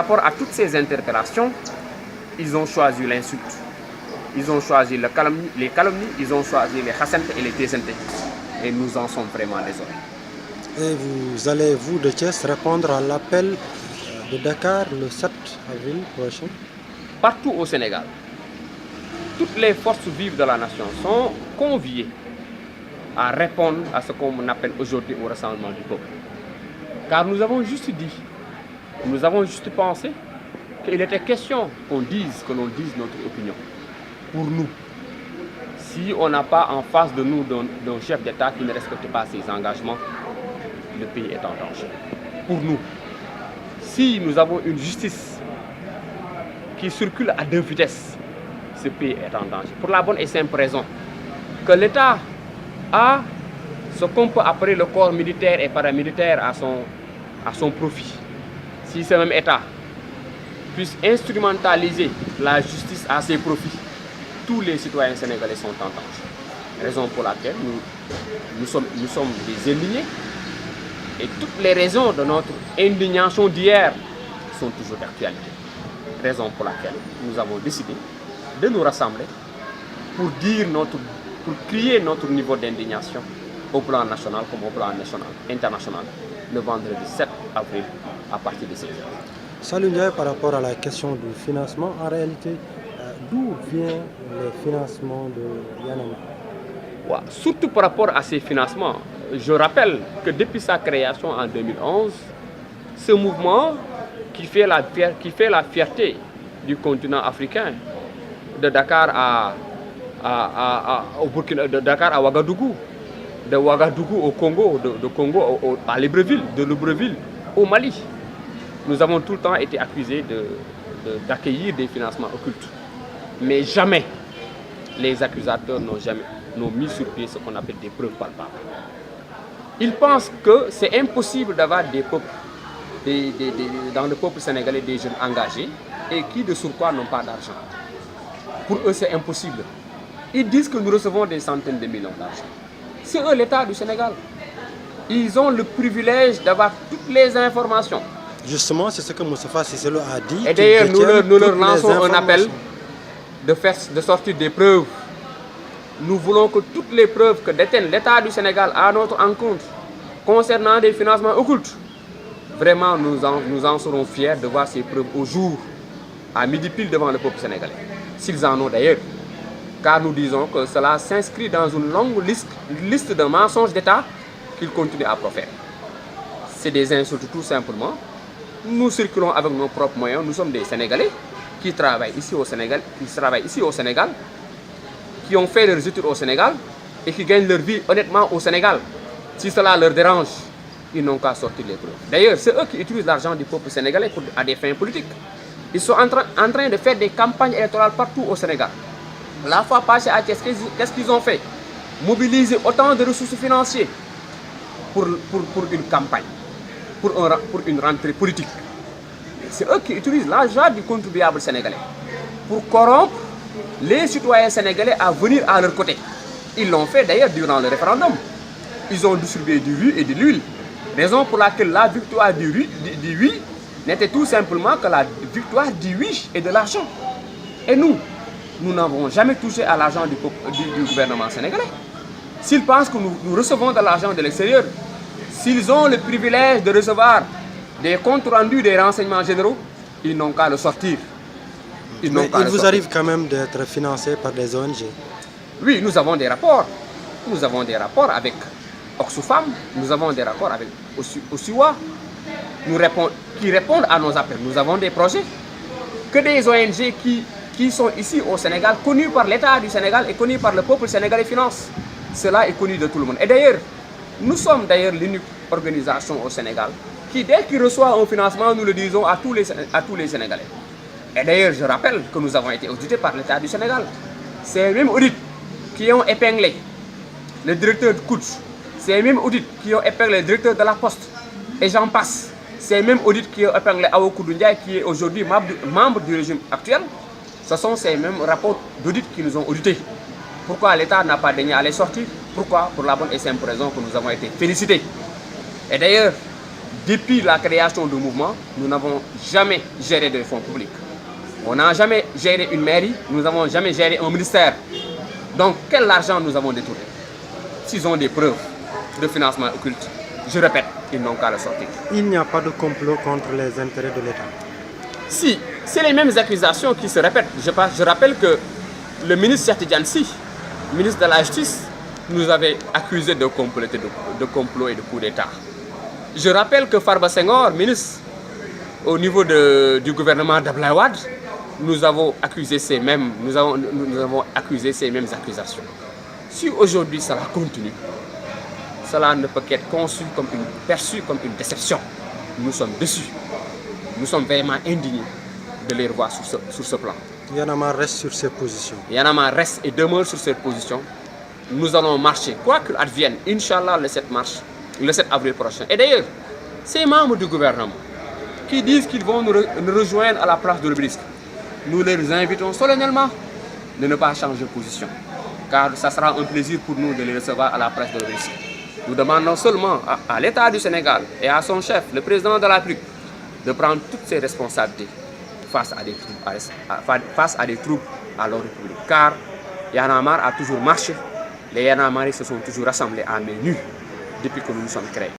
Par rapport à toutes ces interpellations, ils ont choisi l'insulte. Ils ont choisi les calomnies, ils ont choisi les hassentes et les désentés. Et nous en sommes vraiment désolés. Et vous allez, vous de Thiès, répondre à l'appel de Dakar le 7 avril prochain? Partout au Sénégal, toutes les forces vives de la nation sont conviées à répondre à ce qu'on appelle aujourd'hui au rassemblement du peuple. Car nous avons juste dit, nous avons juste pensé qu'il était question que l'on dise notre opinion. Pour nous, si on n'a pas en face de nous d'un chef d'État qui ne respecte pas ses engagements, le pays est en danger. Pour nous, si nous avons une justice qui circule à deux vitesses, ce pays est en danger. Pour la bonne et simple raison que l'État a ce qu'on peut appeler le corps militaire et paramilitaire à son profit. Si ce même État puisse instrumentaliser la justice à ses profits, tous les citoyens sénégalais sont en danger. Raison pour laquelle nous sommes des indignés. Et toutes les raisons de notre indignation d'hier sont toujours d'actualité. Raison pour laquelle nous avons décidé de nous rassembler pour crier notre niveau d'indignation au plan national comme au plan international, le vendredi 7 avril à partir de 16h. Salut Ndiaye, par rapport à la question du financement, en réalité, d'où vient le financement de Y'en a marre? Surtout par rapport à ces financements, je rappelle que depuis sa création en 2011, ce mouvement qui fait la fierté du continent africain, de Dakar au Burkina, de Dakar à Ouagadougou, de Ouagadougou au Congo, de Congo à Libreville, de Libreville au Mali. Nous avons tout le temps été accusés d'accueillir des financements occultes. Mais jamais les accusateurs n'ont mis sur pied ce qu'on appelle des preuves palpables. Ils pensent que c'est impossible d'avoir des peuples, dans le peuple sénégalais, des jeunes engagés et qui de surcroît n'ont pas d'argent. Pour eux, c'est impossible. Ils disent que nous recevons des centaines de millions d'argent. C'est eux l'État du Sénégal. Ils ont le privilège d'avoir toutes les informations. Justement, c'est ce que Moustapha Cissé Lo a dit. Et d'ailleurs, nous leur lançons un appel de sortir des preuves. Nous voulons que toutes les preuves que détient l'État du Sénégal à notre encontre concernant des financements occultes, vraiment nous en serons fiers de voir ces preuves au jour, à midi pile devant le peuple sénégalais. S'ils en ont d'ailleurs, car nous disons que cela s'inscrit dans une longue liste de mensonges d'État qu'ils continuent à proférer. C'est des insultes tout simplement. Nous circulons avec nos propres moyens, nous sommes des Sénégalais qui travaillent ici au Sénégal, qui ont fait leurs études au Sénégal et qui gagnent leur vie honnêtement au Sénégal. Si cela leur dérange, ils n'ont qu'à sortir les preuves. D'ailleurs, c'est eux qui utilisent l'argent du peuple sénégalais à des fins politiques. Ils sont en train de faire des campagnes électorales partout au Sénégal. La fois passée à Thiès, qu'est-ce qu'ils ont fait? Mobiliser autant de ressources financières pour une campagne, pour une rentrée politique. C'est eux qui utilisent l'argent du contribuable sénégalais pour corrompre les citoyens sénégalais à venir à leur côté. Ils l'ont fait d'ailleurs durant le référendum. Ils ont distribué du riz et de l'huile. Raison pour laquelle la victoire du oui n'était tout simplement que la victoire du oui et de l'argent. Et nous n'avons jamais touché à l'argent du gouvernement sénégalais. S'ils pensent que nous recevons de l'argent de l'extérieur, s'ils ont le privilège de recevoir des comptes rendus des renseignements généraux, ils n'ont qu'à le sortir. Il vous arrive quand même d'être financé par des ONG? Oui, nous avons des rapports. Nous avons des rapports avec Oxfam, nous avons des rapports avec Osiwa, qui répondent à nos appels. Nous avons des projets. Que des ONG qui sont ici au Sénégal, connus par l'État du Sénégal et connus par le peuple sénégalais financent. Cela est connu de tout le monde. Et d'ailleurs, nous sommes l'unique organisation au Sénégal qui, dès qu'il reçoit un financement, nous le disons à tous les Sénégalais. Et d'ailleurs, je rappelle que nous avons été audités par l'État du Sénégal. C'est les mêmes audits qui ont épinglé le directeur de Kouch, c'est les mêmes audits qui ont épinglé le directeur de la Poste, et j'en passe. C'est les mêmes audits qui ont épinglé Awo Koudou Ndiaye, qui est aujourd'hui membre du régime actuel. Ce sont ces mêmes rapports d'audit qui nous ont audités. Pourquoi l'État n'a pas daigné à les sortir? Pourquoi? Pour la bonne et simple raison que nous avons été félicités. Et d'ailleurs, depuis la création du mouvement, nous n'avons jamais géré de fonds publics. On n'a jamais géré une mairie, nous n'avons jamais géré un ministère. Donc, quel argent nous avons détourné? S'ils ont des preuves de financement occulte, je répète, ils n'ont qu'à le sortir. Il n'y a pas de complot contre les intérêts de l'État. Si, c'est les mêmes accusations qui se répètent. Je rappelle que le ministre Cheikh Tidiane Sy, ministre de la Justice, nous avait accusés de complot et de coup d'État. Je rappelle que Farba Senghor, ministre au niveau du gouvernement d'Abdoulaye Wade, nous avons accusé nous avons accusé ces mêmes accusations. Si aujourd'hui cela continue, cela ne peut qu'être perçu comme une déception. Nous sommes déçus. Nous sommes vraiment indignés de les revoir sur ce plan. Y'en a marre reste sur ses positions. Y'en a marre reste et demeure sur cette position. Nous allons marcher, quoi qu'il advienne, Inch'Allah, le 7 avril prochain. Et d'ailleurs, ces membres du gouvernement qui disent qu'ils vont nous rejoindre à la place de l'Obélisque, nous les invitons solennellement de ne pas changer de position. Car ça sera un plaisir pour nous de les recevoir à la place de l'Obélisque. Nous demandons seulement à l'État du Sénégal et à son chef, le président de la République, de prendre toutes ses responsabilités face à des troubles à l'ordre public. Car Y'en a marre a toujours marché. Les Y'en a marre se sont toujours rassemblés à main nue depuis que nous nous sommes créés.